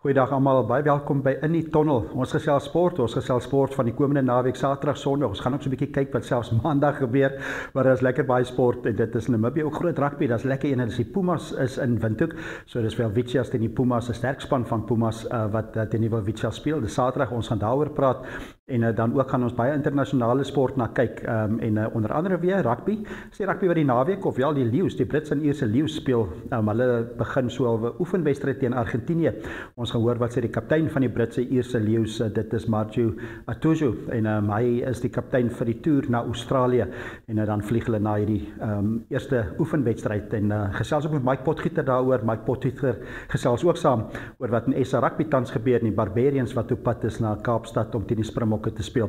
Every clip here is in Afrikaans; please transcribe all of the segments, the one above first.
Goeiedag almal, baie welkom by In die Tunnel. Ons gesels sport van die komende naweek, Saterdag, Sondag. Ons gaan ook so 'n bietjie kyk wat selfs Maandag gebeur, maar daar is lekker baie sport en dit is Namibië ook groot rugby. Daar's lekker een, dis die Pumas is in Windhoek. So dis Welwitschia's teen die Pumas, 'n sterk span van Pumas wat teen die Welwitschia's speel. Dis Saterdag, ons gaan daaroor praat en dan ook gaan ons baie internasionale sport na kyk onder andere weer rugby. Dis die rugby wat die naweek of wel die Lions, die Brits en Ierse Lions speel. Hulle begin so 'n oefenwedstryd teen Argentinië. Ons gaan hoor wat sê die kaptein van die Britse Ierse Lions, dit is Marjo Itoje en hy is die kaptein vir die toer na Australië en dan vlieg hulle na hierdie eerste oefenwedstryd en gesels ook met Mike Potgieter daaroor. Mike Potgieter gesels ook saam oor wat in SA Rugby tans gebeur in die Barbarians wat op pad is na Kaapstad om teen die Springbokke te speel.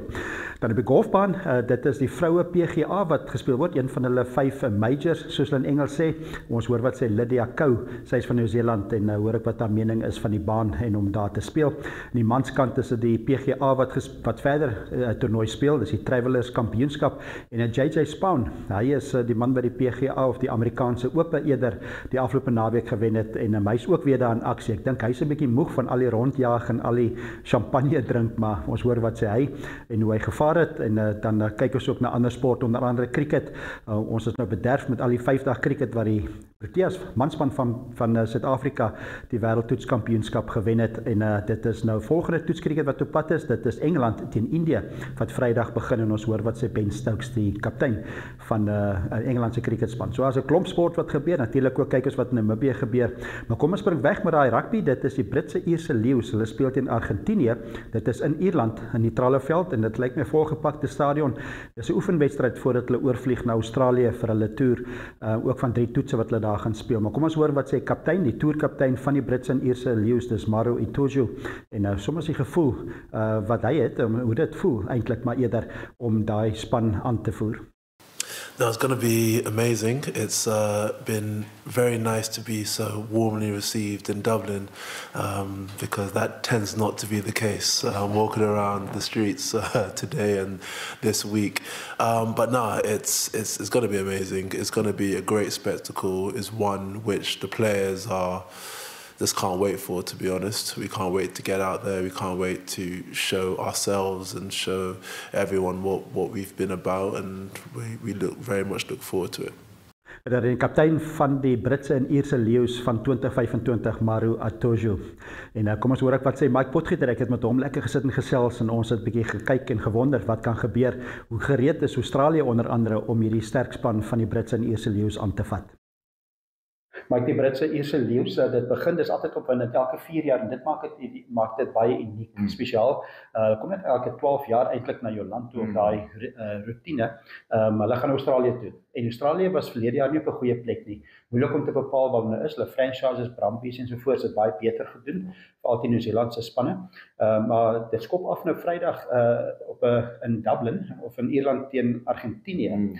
Dan op die golfbaan, dit is die vroue PGA wat gespeel word, een van hulle 5 majors soos hulle in Engels sê. Ons hoor wat sê Lydia Ko, sy is van Nieu-Seeland en hoor ek wat haar mening is van die baan en om daar te speel. In die manskant is dit die PGA wat verder toernooi speel, dis die Travelers Kampioenskap en JJ Spaun, hy is die man by die PGA of die Amerikaanse Ope eerder die afgelope naweek gewen het en hy is ook weer daar in aksie. Ek dink hy's 'n bietjie moeg van al die rondjaag en al die champagne drink, maar ons hoor wat sê hy en hoe hy gevaar het en dan kyk ons ook na ander sport, onder andere cricket. Ons is nou bederf met al die 5-dag cricket wat die Proteas manspan van Suid-Afrika die wêreldtoetskampioenskap gewen het en dit is nou volgende toetskriket wat op pad is. Dit is Engeland teen Indië wat Vrydag begin en ons hoor wat sê Ben Stokes, die kaptein van Engeland se cricketspan. So as 'n klomp sport wat gebeur, natuurlik ook kyk ons wat in Namibië gebeur. Maar kom ons spring weg met daai rugby. Dit is die Britse Ierse Lions. Hulle speel teen Argentinië. Dit is in Ierland in die Tralleveld en dit lyk my volgepakte stadion. Dis 'n oefenwedstryd voordat hulle oorvlieg na Australië vir hulle toer, ook van 3 toetse wat hulle daar gaan speel. Maar kom ons hoor wat sê kaptein, die toerkaptein van die Britse en Ierse Lions, dis Marjo Itoje en soms die gevoel wat hy het, hoe dit voel eintlik maar eerder om daai span aan te voer. No, it's going to be amazing. It's been very nice to be so warmly received in Dublin because that tends not to be the case. I'm walking around the streets today and this week. But no, it's going to be amazing. It's going to be a great spectacle. It's one which the players just can't wait for, to be honest. We can't wait to get out there. We can't wait to show ourselves and show everyone what we've been about, and we very much look forward to it. Dat die kaptein van die Britse en Ierse Lions van 2025, Marjo Itoje. En kom ons hoor ek wat sê Mike Potgieter. Ek het met hom lekker gesit en gesels en ons het 'n bietjie gekyk en gewonder wat kan gebeur. Hoe gereed is Australië onder andere om hierdie sterk span van die Britse en Ierse Lions aan te vat? Maar die Britse Ierse Lions, dit begin, dis altyd op elke 4 jaar en dit maak dit baie uniek, spesiaal. Kom net elke 12 jaar eintlik na jou land toe op daai routine. Hulle gaan Australië toe. En Australië was verlede jaar nie op 'n goeie plek nie. Moeilik om te bepaal waar hulle is. Hulle franchises, Brumbies en so voort het baie beter gedoen, veral teen Nieu-Seeland se spanne. Maar dit skop af nou Vrydag in Dublin of in Ierland teen Argentinië.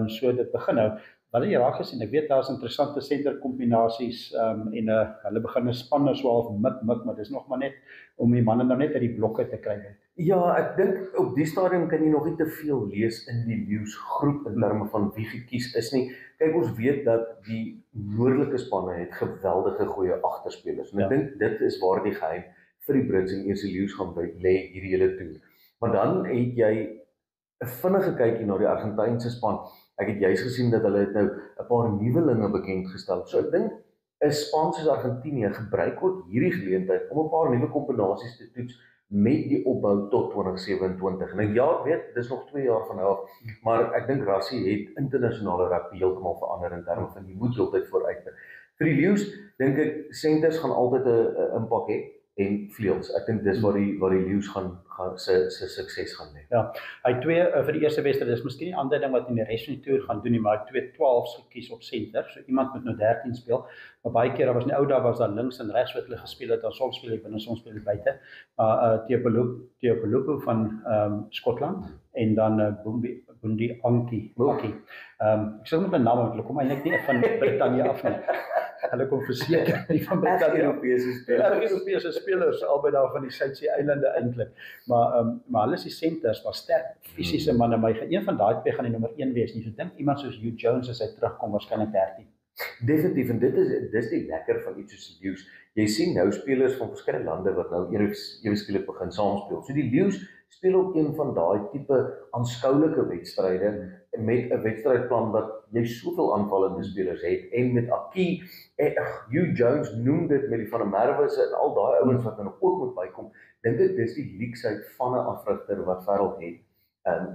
So dit begin nou. Wat jy raak gesien, ek weet daar's interessante senterkombinasies en hulle begin 'n spanne so half mik, maar dis nog maar net om die manne nou net uit die blokke te kry. Ja, ek dink op die stadium kan jy nog nie te veel lees in die Lions groep in terme van wie gekies is nie. Kyk, ons weet dat die noordelike spanne het geweldige goeie agterspelers. En ek dink dit is waar die geheim vir die Brits en Ierse Lions gaan lê hierdie hele toer. Maar dan het jy 'n vinnige kykie na die Argentynse span. Ek het juist gesien dat hulle het nou 'n paar nuwelinge bekend gestel. So ek dink 'n span soos Argentinië gebruik ook hierdie geleentheid om 'n paar nuwe kombinasies te toets met die opbou tot 2027. En ek weet, dis nog 2 jaar van nou af, maar ek dink Rassie het internasionale rugby heeltemal verander in terme van jy moet heeltyd vooruit. Vir die Lions dink ek centers gaan altyd 'n impak hê en vleuels. Ek dink dis waar die Lions gaan se sukses gaan lê. Ja, hy 2 vir die eerste wedstryd, dis miskien nie ander ding wat in die res van die toer gaan doen nie, maar hy 2 12s gekies op senter. So iemand moet nou 13 speel. Maar baie keer was nie ou daar was daar links en regs wat hulle gespeel het, dan soms speel hy binne, soms speel hy buite. Maar Teopolopo van Skotland en dan Bundi Anki. Ek sê met 'n naam want hulle kom eintlik nie van Brittanje af nie. Hulle kom verseker nie van Brittanje. Europese spelers albei daar van die Suidsee eilande eintlik. Maar hulle is die centers, was sterk fisiese manne, maar een van daai twee gaan die nommer 1 wees nie. So dink iemand soos Hugh Jones as hy terugkom waarskynlik 13. Definitief, en dis die lekker van iets soos Lions. jy sien nou spelers van verskeie lande wat nou ewe skielik begin saamspeel. So die Lions speel op een van daai tipe aanskoulike wedstryde met 'n wedstrydplan wat jy soveel aanvallende spelers het en met Aki, Hugh Jones noem dit met die van der Merwes en al daai ouens wat nou ook moet bykom. Dink ek dis die leaksheid van 'n afrigter wat wêreld het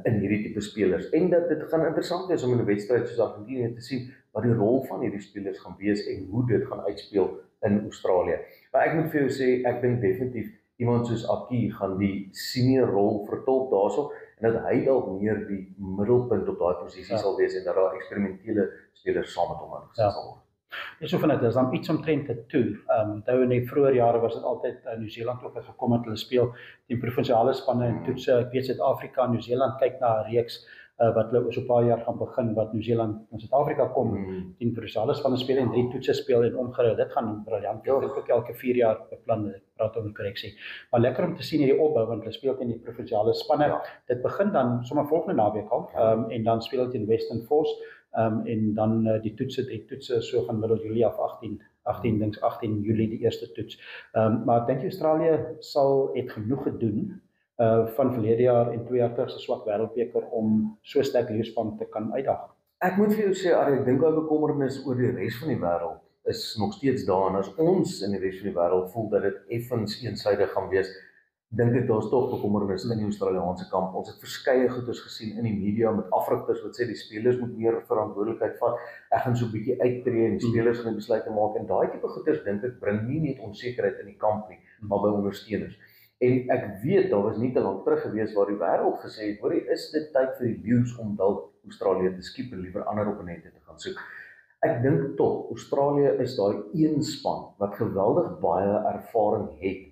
in hierdie tipe spelers. En dat dit gaan interessant wees om in 'n wedstryd soos Argentinië te sien wat die rol van hierdie spelers gaan wees en hoe dit gaan uitspeel in Australië. Maar ek moet vir jou sê, ek dink definitief iemand soos Aki gaan die senior rol vertolk daarso en dat hy dalk meer die middelpunt op daai posisie sal wees en dat daar eksperimentele spelers saam met hom ingesit sal word. Dis so van dit, is dan iets omtrent 'n toer. Onthou in die vroeë jare was dit altyd Nieu-Seeland ook wat gekom het, hulle speel teen provinsiale spanne en toetse. Ek weet Suid-Afrika en Nieu-Seeland kyk na 'n reeks wat hulle oor so 'n paar jaar gaan begin wat Nieu-Seeland en Suid-Afrika kom teen provinsiale spanne speel en 3 toetse speel en omgeruil. Dit gaan briljant. Ek dink ook elke 4 jaar beplan, ek praat oor korreksie. Maar lekker om te sien hierdie opbou want hulle speel teen die provinsiale spanne. Ja. Dit begin dan sommer volgende naweek al en dan speel hulle teen Western Force. En dan die toetse so van middel Julie af 18 Julie die eerste toets. Maar ek dink Australië het genoeg gedoen van verlede jaar en 2 jaar terug se swak wêreldbeker om so sterk leerspan te kan uitdaag. Ek moet vir jou sê, ek dink daai bekommernis oor die res van die wêreld is nog steeds daar en as ons in die res van die wêreld voel dat dit effens eensaidig gaan wees, dink ek daar's tog bekommernis in die Australiese kamp. Ons het verskeie goeders gesien in die media met afrigters wat sê die spelers moet meer verantwoordelikheid vat. Ek gaan so 'n bietjie uittreë en die spelers gaan besluite maak en daai tipe goeders dink ek bring nie net onsekerheid in die kamp nie, maar by ondersteuners. En ek weet daar was nie te lank terug gewees waar die wêreld gesê het, hoorie, is dit tyd vir die Lions om dalk Australië te skiep en liewer ander opponente te gaan soek. Ek dink tog Australië is daai een span wat geweldig baie ervaring het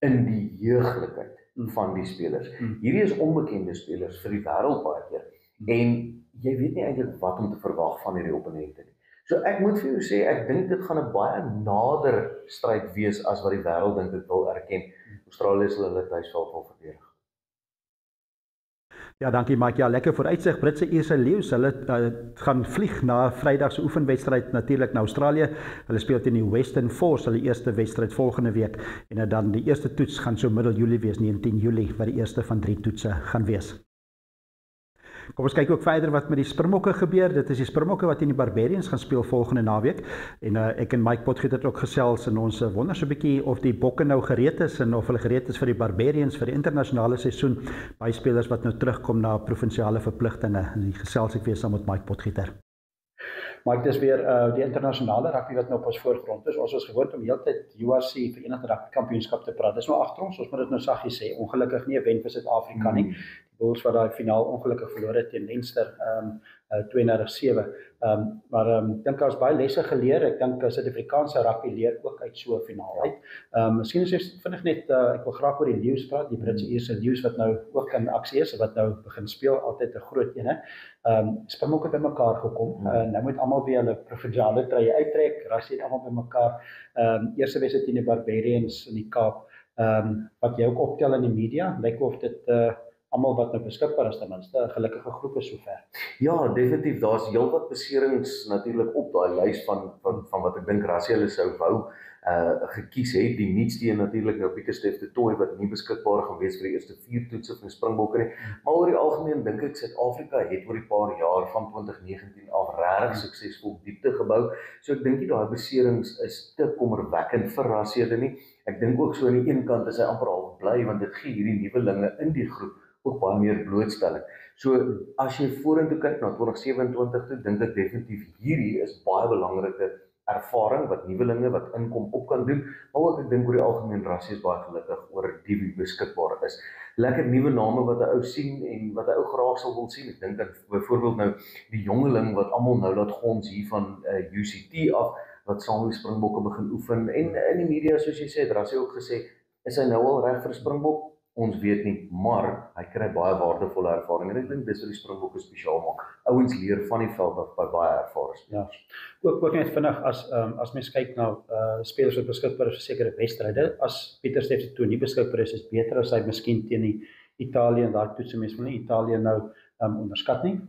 in die jeuglikheid van die spelers. Hierdie is onbekende spelers vir die wêreld baie keer en jy weet nie eintlik wat om te verwag van hierdie opponente nie. So ek moet vir jou sê, ek dink dit gaan 'n baie nader stryd wees as wat die wêreld dink dit wil erken. Australië sal hulle tuisveld wil verdedig. Ja, dankie Mike. Ja, lekker vooruitsig. Britse Ierse Lions, hulle gaan vlieg na Vrydag se oefenwedstryd natuurlik na Australië. Hulle speel teen die Western Force, hulle eerste wedstryd volgende week en dan die eerste toets gaan so middel Julie wees, 19 Julie, wat die eerste van 3 toetse gaan wees. Kom ons kyk ook verder wat met die Springbokke gebeur. Dit is die Springbokke wat teen die Barbarians gaan speel volgende naweek. En ek en Mike Potgieter het ook gesels en ons wonder so 'n bietjie of die Bokke nou gereed is en of hulle gereed is vir die Barbarians vir die internasionale seisoen. Baie spelers wat nou terugkom na provinsiale verpligtinge. En die gesels ek weer saam met Mike Potgieter. Maar dit is weer die internasionale rugby wat nou op ons voorgrond is. Ons was gewoond om heeltyd URC Verenigde Rugby Kampioenskap te praat. Dis nou agter ons moet dit nou saggies sê. Ongelukkig nie 'n wen vir Suid-Afrika nie. Die Bulls wat daai finaal ongelukkig verloor het teen Leinster 32-7. Maar ek dink daar's baie lesse geleer. Ek dink Suid-Afrikaanse rugby leer ook uit so 'n finaal uit. Miskien is dit vinnig net ek wil graag oor die Lions praat, die Britse Ierse Lions wat nou ook in aksie is, wat nou begin speel, altyd 'n groot een, hè. Springbokke het bymekaar gekom. Nou moet almal weer hulle provinsiale treye uittrek. Rassie het almal bymekaar. Eerste wedstryd teen die Barbarians in die Kaap. Wat jy ook optel in die media, lyk of dit almal wat nou beskikbaar is ten minste 'n gelukkige groep is sover. Ja, definitief. Daar's heelwat beserings natuurlik op daai lys van wat ek dink Rassie hulle sou wou gekies het. Die nuutste natuurlik nou Pieter-Steph du Toit wat nie beskikbaar gaan wees vir die eerste 4 toetse van die Springbokke nie. Maar oor die algemeen dink ek Suid-Afrika het oor die paar jaar van 2019 af regtig suksesvol diepte gebou. So ek dink nie daai beserings is te kommerwekkend vir Rassie hulle nie. Ek dink ook so aan die een kant is hy amper al bly want dit gee hierdie nuwelinge in die groep ook baie meer blootstelling. So as jy vorentoe kyk na 2027 toe, dink ek definitief hierdie is baie belangrike ervaring wat nuwelinge wat inkom op kan doen, maar ook ek dink oor die algemeen Rassie is baie gelukkig oor die wie beskikbaar is. Lekker nuwe name wat 'n ou sien en wat 'n ou graag sal wil sien. Ek dink aan byvoorbeeld nou die jongeling wat almal nou laat gons hier van UCT af wat saam met die Springbokke begin oefen en in die media soos jy sê, het Rassie ook gesê, is hy nou al reg vir Springbok? Ons weet nie, maar hy kry baie waardevolle ervaring en ek dink dis wat die Springbokke spesiaal maak. Ouens leer van die veld af by baie ervare spelers. Ja. Ook net vinnig as mens kyk na spelers wat beskikbaar is vir sekere wedstryde, as Pieter-Steph du Toit nie beskikbaar is beter as hy miskien teen die Italië en daai toetse mense wil nie Italië nou onderskat nie,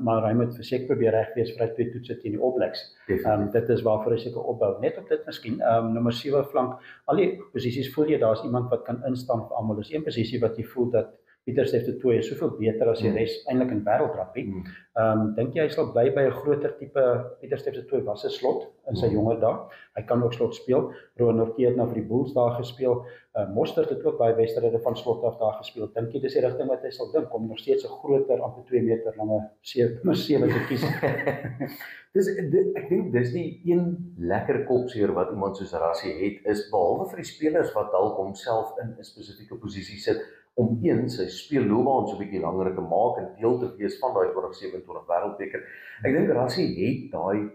maar hy moet verseker probeer reg wees vir hy 2 toetse teen die All Blacks. Dit is waarvoor hy seker opbou. Net op dit miskien, nommer 7 flank, al die posisies voel jy daar's iemand wat kan instaan vir almal. Dis een posisie wat jy voel dat Pieter-Steph du Toit is soveel beter as die res eintlik in wêreldrappie. Dink jy hy sal bly by 'n groter tipe Pieter-Steph du Toit was 'n slot in sy jonger dae. Hy kan ook slot speel. Rowan Nortje het nou vir die Bulls daar gespeel. Mostert het ook baie wedstryde van slot af daar gespeel. Dink jy dis die rigting wat hy sal dink om nog steeds 'n groter amper 2 meter lange nommer 7 te kies? Ek dink dis die een lekker kopseer wat iemand soos Rassie het, is behalwe vir die spelers wat dalk homself in 'n spesifieke posisie sit, om sy speelloopbaan so 'n bietjie langer te maak en deel te wees van daai 2027 wêreldbeker. Ek dink Rassie het daai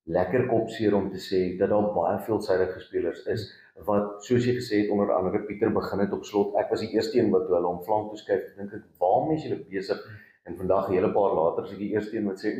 lekker kopseer om te sê dat daar baie veelsidige spelers is wat, soos jy gesê het, onder andere Pieter begin het op slot. Ek was die eerste een wat hulle om flank toe skuif. Dink ek, waarmee is julle besig? En vandag 'n hele paar later is ek die eerste een wat sê,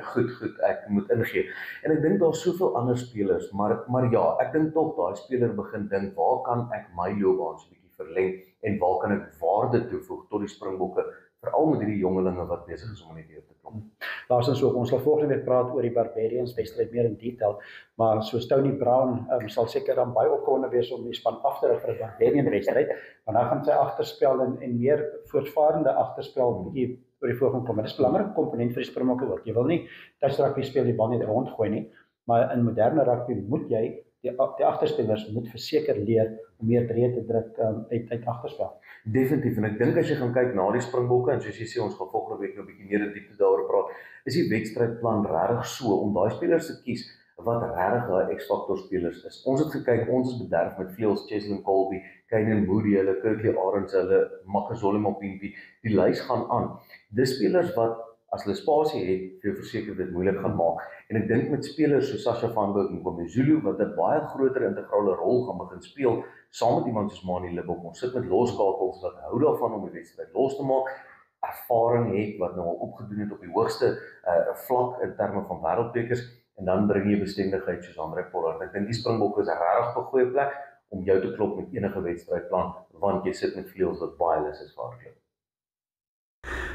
goed, ek moet ingee. En ek dink daar's soveel ander spelers, maar ja, ek dink tog daai speler begin dink, waar kan ek my loopbaan so 'n bietjie verleng en waar kan ek waarde toevoeg tot die Springbokke, veral met hierdie jongelinge wat besig is om in die deur te kom. Laastens ook, ons sal volgende week praat oor die Barbarians wedstryd meer in detail, maar soos Tony Brown sal seker dan baie opgewonde wees om die span af te rig vir 'n Barbarian wedstryd, want dan gaan sy agterspel en meer voortvarende agterspel bietjie oor die voorgrond kom. Dit is 'n belangrike komponent vir die Springbokke ook. Jy wil nie touch rugby speel die bal net rondgooi nie, maar in moderne rugby moet jy die agterspelers moet verseker leer om meer breed te druk uit agterspel. Definitief, en ek dink as jy gaan kyk na die Springbokke, en soos jy sê, ons gaan volgende week nou 'n bietjie meer in diepte daaroor praat, is die wedstrydplan regtig so om daai spelers te kies wat regtig daai X-faktor spelers is. Ons het gekyk, ons is bederf met Fields, Cheslin Kolbe, Kainan Moody, hulle Kirkley Arends, hulle Makazole Mapimpi, die lys gaan aan. Dis spelers wat as hulle spasie het, vir jou verseker dit moeilik gaan maak. En ek dink met spelers soos Sasha van Berg en Komezulu, wat 'n baie groter integrale rol gaan begin speel, saam met iemand soos Manie Libbok, ons sit met loskakels wat hou daarvan om die wedstryd los te maak, ervaring het, wat nou al opgedoen het op die hoogste vlak in terme van wêreldbekers, en dan bring jy bestendigheid soos Andre Pollard. Ek dink die Springbokke is regtig op 'n goeie plek om jou te klop met enige wedstrydplan, want jy sit met Fields wat baie lus is vir hardloop.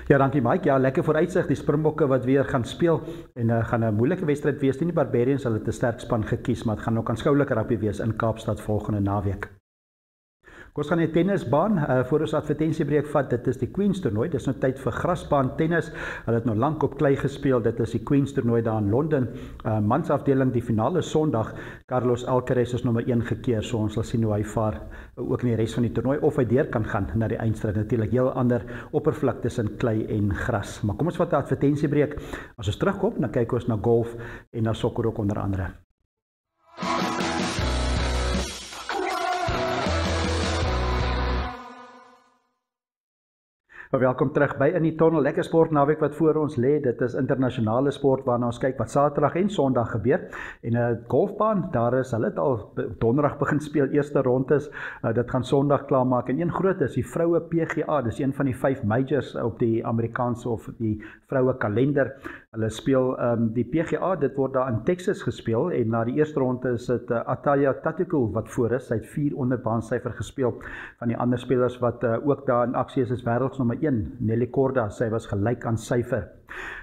Ja, dankie Mike. Ja, lekker vooruitsig. Die Springbokke wat weer gaan speel en gaan 'n moeilike wedstryd wees. Nie die Barbarians, hulle het 'n sterk span gekies, maar dit gaan ook aanskoulike rugby wees in Kaapstad volgende naweek. Ons gaan die tennisbaan voor ons advertensiebreek vat. Dit is die Queen's toernooi. Dis nou tyd vir grasbaan tennis. Hulle het nou lank op klei gespeel. Dit is die Queen's toernooi daar in Londen. Mansafdeling die finale Sondag. Carlos Alcaraz is nommer 1 gekeer. So ons sal sien hoe hy vaar ook in die res van die toernooi of hy deur kan gaan na die eindstryd. Natuurlik heel ander oppervlak tussen klei en gras. Maar kom ons vat 'n advertensiebreek. As ons terugkom, dan kyk ons na golf en na sokker ook onder andere. Welkom terug by In die Tunnel. Lekker sport naweek wat voor ons lê. Dit is internasionale sport waarna ons kyk wat Saterdag en Sondag gebeur. En 'n golfbaan, daar is hulle het al donderdag begin speel, eerste rondes. Dit gaan Sondag klaarmaak. En een groot is die vroue PGA. Dis een van die 5 majors op die Amerikaanse of die vroue kalender. Hulle speel die PGA, dit word daar in Texas gespeel en na die eerste ronde is dit Ataya Tatiku wat voor is. Sy het 4 onder baansyfer gespeel. Van die ander spelers wat ook daar in aksie is wêreldsnommer 1, Nelly Korda, sy was gelyk aan syfer.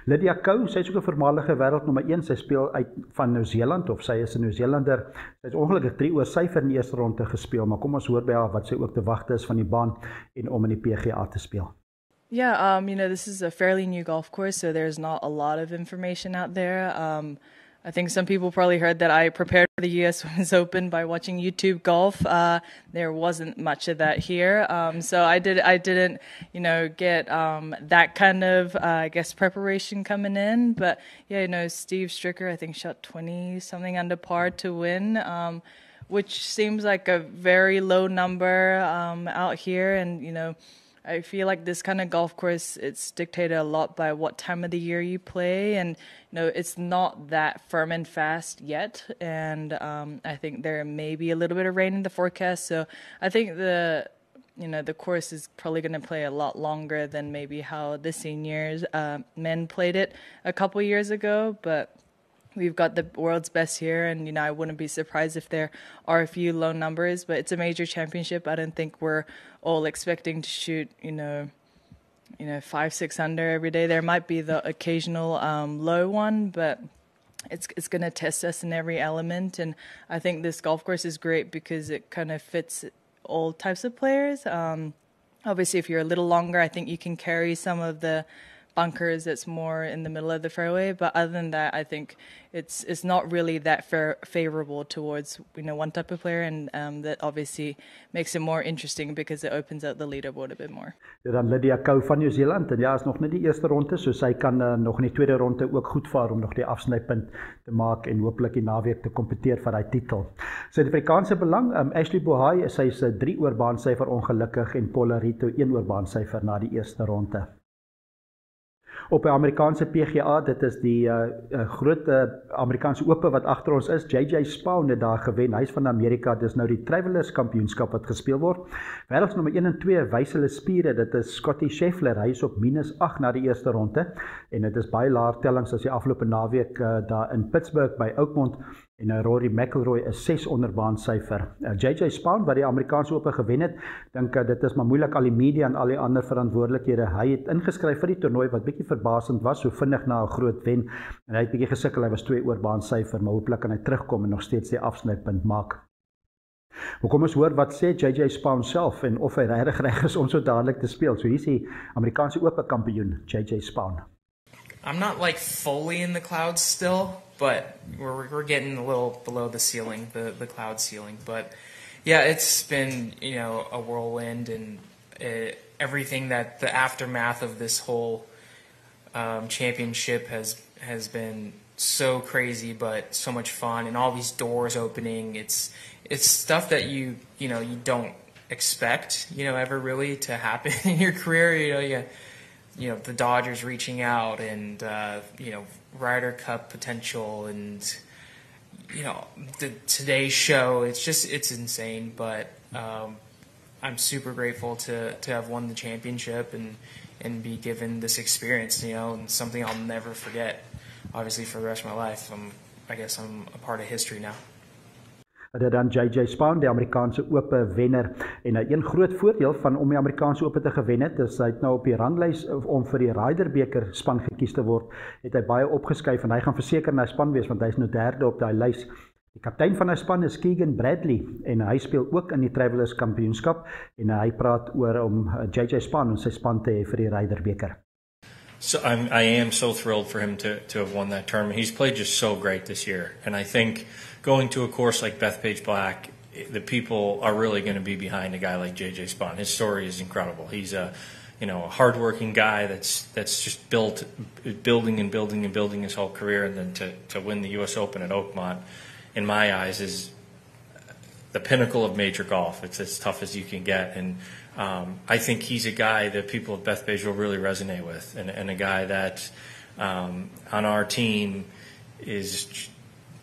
Lydia Ko, sy is ook 'n voormalige wêreldnommer 1, sy speel uit van Nieu-Seeland of sy is 'n Nieu-Seelander. Sy het ongelukkig 3 oor syfer in die eerste ronde gespeel, maar kom ons hoor by haar wat sy ook te wagte is van die baan en om in die PGA te speel. Yeah, this is a fairly new golf course, so there's not a lot of information out there. I think some people probably heard that I prepared for the US Women's Open by watching YouTube golf. There wasn't much of that here. So I didn't, get that kind of, preparation coming in. But yeah, Steve Stricker, I think shot 20 something under par to win, which seems like a very low number out here. And, I feel like this kind of golf course, it's dictated a lot by what time of the year you play. And, it's not that firm and fast yet. And I think there may be a little bit of rain in the forecast. So I think the course is probably going to play a lot longer than maybe how the seniors men played it a couple years ago. But we've got the world's best here, and I wouldn't be surprised if there are a few low numbers, but it's a major championship. I don't think we're all expecting to shoot 5-6 under every day. There might be the occasional low one, but it's going to test us in every element. And I think this golf course is great because it kind of fits all types of players. Obviously, if you're a little longer, I think you can carry some of the bunkers that's more in the middle of the fairway. But other than that, I think it's not really that favorable towards one type of player, and that obviously makes it more interesting because it opens up the leaderboard a bit more. Dan Lydia Kou van New Zealand, en ja, is nog net die eerste ronde, so sy kan nog in die tweede ronde ook goed vaar om nog die afsnypunt te maak en hopelik die naweek te kompeteer vir daai titel. Suid-Afrikaanse belang, Ashley Bohai, sy is 'n 3 oorbaanssyfer ongelukkig en Paula Rito 1 oorbaanssyfer na die eerste ronde. Op die Amerikaanse PGA, dit is die groot Amerikaanse Ope wat agter ons is. JJ Spaun het daar gewen. Hy is van Amerika. Dis nou die Travelers Kampioenskap wat gespeel word. Wêreldsnommer 1 en 2 wys hulle spiere. Dit is Scottie Scheffler. Hy is op -8 na die eerste ronde en dit is baie laer tellings as die afgelope naweek daar in Pittsburgh by Oakmont. En Rory McIlroy is 6 onderbaanssyfer. JJ Spaun wat die Amerikaanse Ope gewen het, dink dit is maar moeilik al die media en al die ander verantwoordelikhede. Hy het ingeskryf vir die toernooi wat bietjie verbasend was, so vinnig na 'n groot wen. En hy het bietjie gesukkel, hy was 2 oorbaanssyfer, maar hopelik kan hy terugkom en nog steeds die afsnypunt maak. Kom ons hoor wat sê JJ Spaun self en of hy regtig reg is om so dadelik te speel. So hier is die Amerikaanse Ope kampioen JJ Spaun. I'm not like fully in the clouds still, but we're getting a little below the ceiling, the cloud ceiling. But yeah, it's been a whirlwind, and everything that the aftermath of this whole championship has been so crazy, but so much fun, and all these doors opening. It's stuff that you don't expect ever really to happen in your career. The Dodgers reaching out, and Ryder Cup potential, and the Today Show. It's insane, but I'm super grateful to have won the championship and be given this experience, and something I'll never forget. Obviously, for the rest of my life, I guess I'm a part of history now. Dit dan JJ Spaun, die Amerikaanse Ope wenner. En een groot voordeel van om die Amerikaanse Ope te gewen het, is hy het nou op die ranglys om vir die Ryder beker span gekies te word, het hy baie opgeskuif en hy gaan verseker in hy span wees, want hy is nou 3de op daai lys. Die kaptein van hy span is Keegan Bradley en hy speel ook in die Travelers Kampioenskap en hy praat oor om JJ Spaun en sy span te hê vir die Ryder beker. So I am so thrilled for him to have won that tournament. He's played just so great this year, and I think going to a course like Bethpage Black, the people are really going to be behind a guy like JJ Spaun. His story is incredible. He's a hardworking guy that's just building his whole career, and then to win the U.S. Open at Oakmont, in my eyes, is the pinnacle of major golf. It's as tough as you can get, and I think he's a guy that people at Bethpage will really resonate with, and a guy that on our team is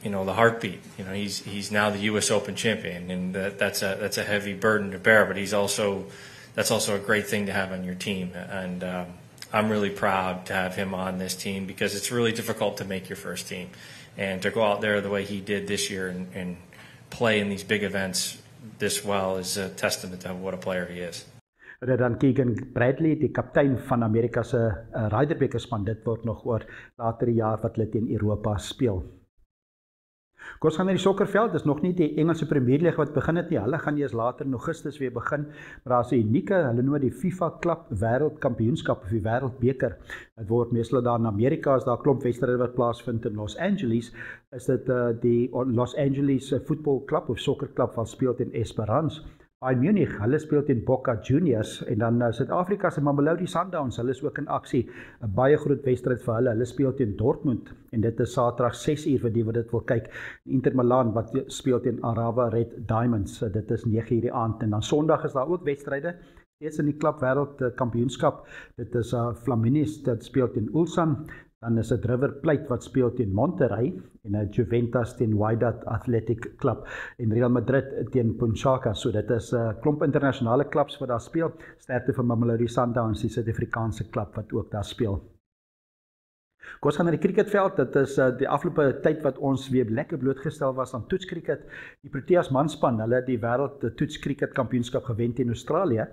the heartbeat. He's now the U.S. Open champion, and that's a heavy burden to bear. But that's also a great thing to have on your team, and I'm really proud to have him on this team because it's really difficult to make your first team, and to go out there the way he did this year and play in these big events this well is a testament to what a player he is. Dit dan Keegan Bradley, die kaptein van Amerika se Ryder beker span. Dit word nog oor later die jaar wat hulle teen Europa speel. Kom ons gaan na die sokkerveld. Dis nog nie die Engelse Premier League wat begin het nie. Hulle gaan eers later in Augustus weer begin. Maar daar's 'n unieke, hulle noem die FIFA Club Wêreldkampioenskap of die Wêreldbeker. Dit word meestal daar in Amerika, as daar klomp wedstryde wat plaasvind in Los Angeles, is dit die Los Angeles Football Club of sokkerklub wat speel teen Esperance. Bayern Munich, hulle speel teen Boca Juniors, en dan Suid-Afrika se Mamelodi Sundowns, hulle is ook in aksie. 'n Baie groot wedstryd vir hulle. Hulle speel teen Dortmund en dit is Saterdag 6uur vir die wat dit wil kyk. Inter Milan wat speel teen Arawa Red Diamonds. Dit is 9uur die aand, en dan Sondag is daar ook wedstryde. Steeds in die klub wêreldkampioenskap. Dit is Flamini's wat speel teen Ulsan. Dan is dit River Plate wat speel teen Monterrey en Juventus teen Wydad Athletic Club en Real Madrid teen Punchaka. So dit is 'n klomp internasionale klubs wat daar speel. Sterkte vir Mamelodi Sundowns, die Suid-Afrikaanse klub wat ook daar speel. Kom ons gaan na die cricketveld. Dit is die afgelope tyd wat ons weer lekker blootgestel was aan toetskriket. Die Proteas manspan, hulle het die wêreld toetskriket kampioenskap gewen teen Australië.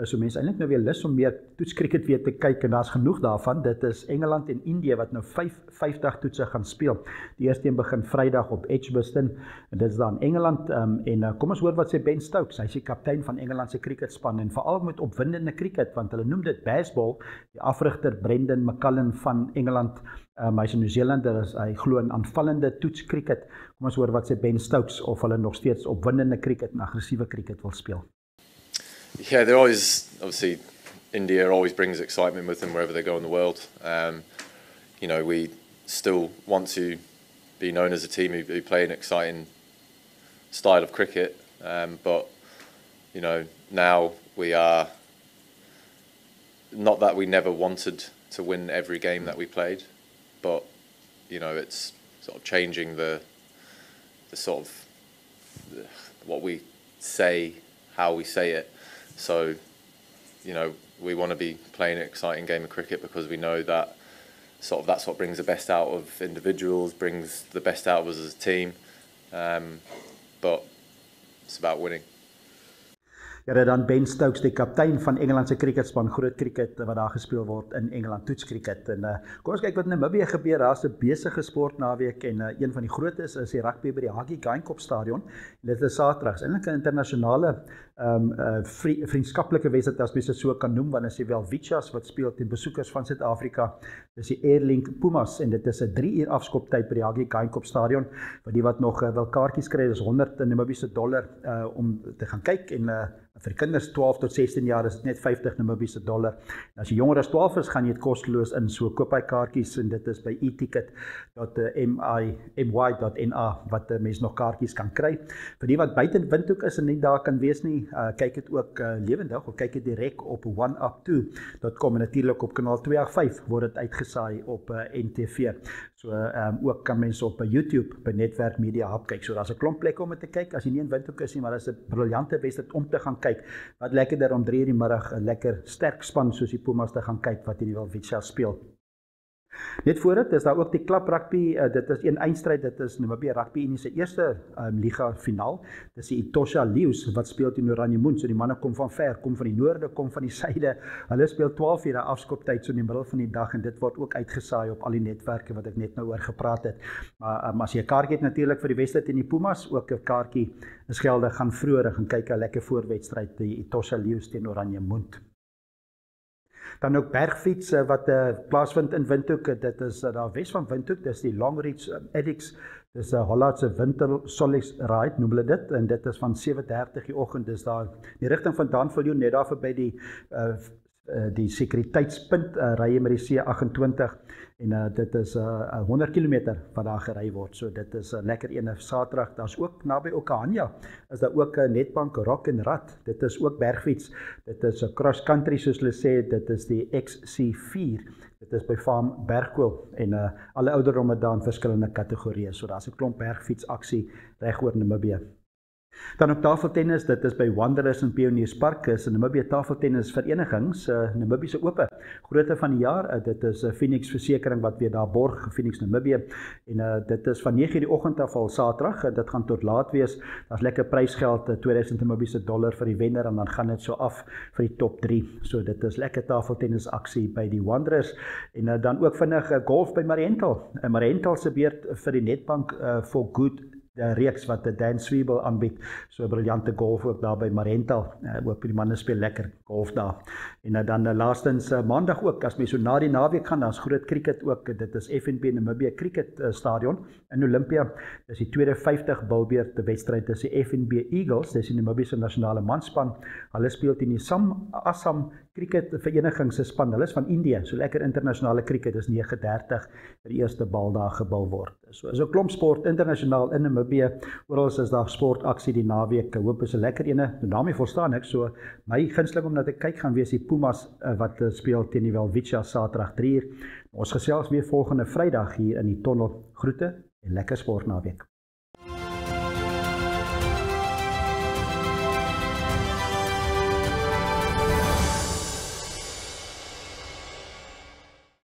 So mense eintlik nou weer lus om meer toetskriket weer te kyk en daar's genoeg daarvan. Dit is Engeland en Indië wat nou 50 toetse gaan speel. Die eerste een begin Vrydag op Edgbaston en dit is dan Engeland en kom ons hoor wat sê Ben Stokes. Hy is die kaptein van Engeland se cricketspan en veral met opwindende cricket want hulle noem dit baseball. Die afrigter Brendan McCullum van Engeland, hy's 'n Nieu-Zeelander, hy glo in aanvallende toetskriket. Kom ons hoor wat sê Ben Stokes of hulle nog steeds opwindende cricket en aggressiewe cricket wil speel. Yeah, they're always, obviously, India always brings excitement with them wherever they go in the world. You know, we still want to be known as a team who play an exciting style of cricket, but, you know, now we are, not that we never wanted to win every game that we played, but, you know, it's sort of changing the sort of, what we say, how we say it. So, you know, we want to be playing an exciting game of cricket because we know that sort of that's what brings the best out of individuals, brings the best out of us as a team, but it's about winning. Ja, dan Ben Stokes, die kaptein van Engeland se cricketspan, groot cricket wat daar gespeel word in Engeland, toetskriket. En kom ons kyk wat in Namibië gebeur. Daar's 'n besige sportnaweek en een van die grootes is die rugby by die Hage Geingob stadion. Dit is Saterdag. Eintlik 'n internasionale vriendskaplike wedstryd as mens dit so kan noem, want as jy wel Vichas wat speel teen besoekers van Suid-Afrika. Dis die Airlink Pumas en dit is 'n 3 uur afskoptyd by die Hage Geingob stadion. Vir die wat nog wel kaartjies kry, is $100 Namibiese om te gaan kyk en vir kinders 12 tot 16 jaar is dit net $50 Namibiese. En as jy jonger as 12 is, gaan jy dit kosteloos in, so koop hy kaartjies en dit is by eticket.my.na wat mense nog kaartjies kan kry. Vir die wat buite in Windhoek is en nie daar kan wees nie, kyk dit ook lewendig of kyk dit direk op oneup2.com en natuurlik op kanaal 285 word dit uitgesaai op NTV. So ook kan mense op YouTube by Netwerk Media Hub kyk. So daar's 'n klomp plekke om dit te kyk as jy nie in Windhoek is nie, maar dis 'n briljante wedstryd om te gaan kyk. Wat lekkerder om 3 uur die middag 'n lekker sterk span soos die Pumas te gaan kyk wat hierdie Welwitschia speel. Net voor dit is daar ook die klap rugby, dit is een eindstryd, dit is Namibia Rugby Unie se eerste liga finaal. Dit is die Etosha Lions wat speel teen Oranje Moon. So die manne kom van ver, kom van die noorde, kom van die suide. Hulle speel 12 uur afskoptyd so in die middel van die dag en dit word ook uitgesaai op al die netwerke wat ek net nou oor gepraat het. Maar as jy 'n kaartjie het natuurlik vir die wedstryd en die Pumas, ook 'n kaartjie is geldig, gaan vroeër gaan kyk 'n lekker voorwedstryd die Etosha Lions teen Oranje Moon. Dan ook bergfiets wat plaasvind in Windhoek. Dit is daar wes van Windhoek, dis die Longreach Addicts. Dis 'n Hollandse Winter Solis Ride noem hulle dit en dit is van 7:30 die oggend. Dis daar die rigting van Danviljoen net daar verby die sekuriteitspunt ry jy met die C28 en dit is 100 km wat daar gery word. So dit is 'n lekker ene Saterdag. Daar's ook naby Okahanja is daar ook 'n Netbank Rock and Rat. Dit is ook bergfiets. Dit is 'n cross country soos hulle sê. Dit is die XC4. Dit is by Farm Bergwil en alle ouderdomme daar in verskillende kategorieë. So daar's 'n klomp bergfietsaksie reg oor Namibië. Dan ook tafeltennis, dit is by Wanderers in Pionierspark, is 'n Namibia tafeltennis verenigings, Namibiese Ope, grootte van die jaar, dit is Phoenix Versekering wat weer daar borg, Phoenix Namibia, en dit is van 9:00 die oggend af al Saterdag, dit gaan tot laat wees, daar's lekker prysgeld, $2000 Namibiese vir die wenner, en dan gaan dit so af vir die top 3, so dit is lekker tafeltennis aksie by die Wanderers, en dan ook vinnig golf by Mariental, Mariental se beurt vir die Netbank for Good reeks wat Dan Swiebel aanbied, so briljante golf ook daar by Mariental, ook die manne speel lekker golf daar, en dan laastens maandag ook, as mens so na die naweek gaan, dan is groot cricket ook, dit is FNB Namibia Cricket Stadion in Olympia, dis die tweede 50 bilbeerd wedstryd, dis die FNB Eagles, dis die Namibiese nasionale manspan, hulle speel teen die Assam Cricket Vereniging se span, hulle is van Indië, so lekker internasionale cricket, dis 9:30 vir die eerste bal daar gebal word, so klomp sport internasionaal in Namibia, oral is daar sportaksie die naweek, ek hoop is 'n lekker ene, daarmee verstaan ek, so my gunsteling om na te kyk gaan wees die Pumas wat speel teen die Welwitschia Saterdag 3:00, ons gesels weer volgende Vrydag hier in die Tonnel, groete en lekker sport naweek.